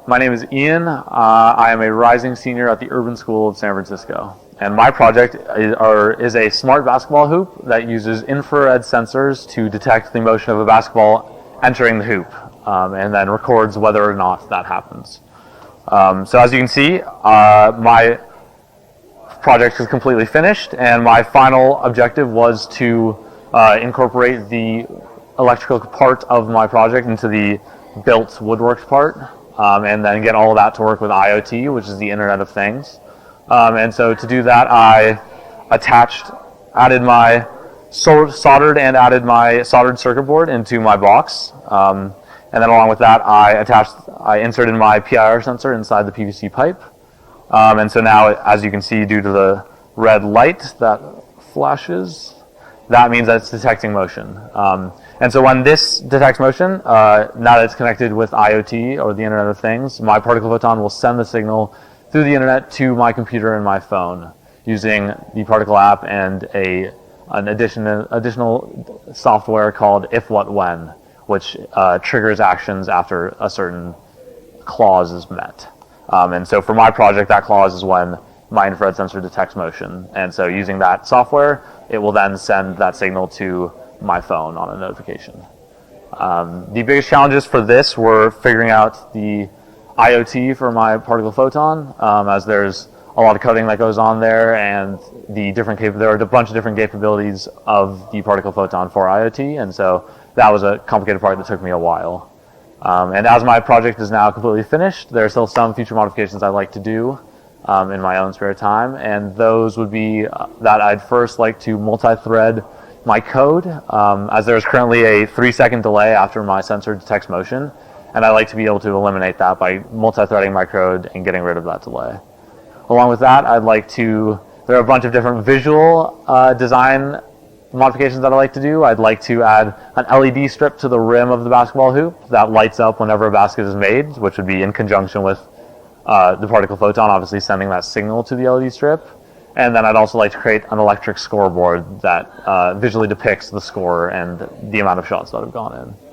My name is Ian. I am a rising senior at the Urban School of San Francisco. And my project is a smart basketball hoop that uses infrared sensors to detect the motion of a basketball entering the hoop, and then records whether or not that happens. So as you can see, my project is completely finished, and my final objective was to incorporate the electrical part of my project into the built woodworks part, and then get all of that to work with IoT, which is the Internet of Things. And so to do that, I added my soldered circuit board into my box. And then along with that, I inserted my PIR sensor inside the PVC pipe. And so now, as you can see, due to the red light that flashes, that means that it's detecting motion. And so when this detects motion, now that it's connected with IoT, or the Internet of Things, my particle photon will send the signal through the internet to my computer and my phone using the particle app and an additional software called If What When, which triggers actions after a certain clause is met. And so for my project, that clause is when my infrared sensor detects motion. And so using that software, it will then send that signal to my phone on a notification. The biggest challenges for this were figuring out the IoT for my particle photon, as there's a lot of coding that goes on there, and there are a bunch of different capabilities of the particle photon for IoT, and so that was a complicated part that took me a while. And as my project is now completely finished, there are still some future modifications I'd like to do in my own spare time, and those would be that I'd first like to multi-thread my code, as there's currently a 3-second delay after my sensor detects motion, and I like to be able to eliminate that by multi-threading my code and getting rid of that delay. Along with that, there are a bunch of different visual design modifications that I like to do. I'd like to add an LED strip to the rim of the basketball hoop that lights up whenever a basket is made, which would be in conjunction with the particle photon, obviously sending that signal to the LED strip. And then I'd also like to create an electric scoreboard that visually depicts the score and the amount of shots that have gone in.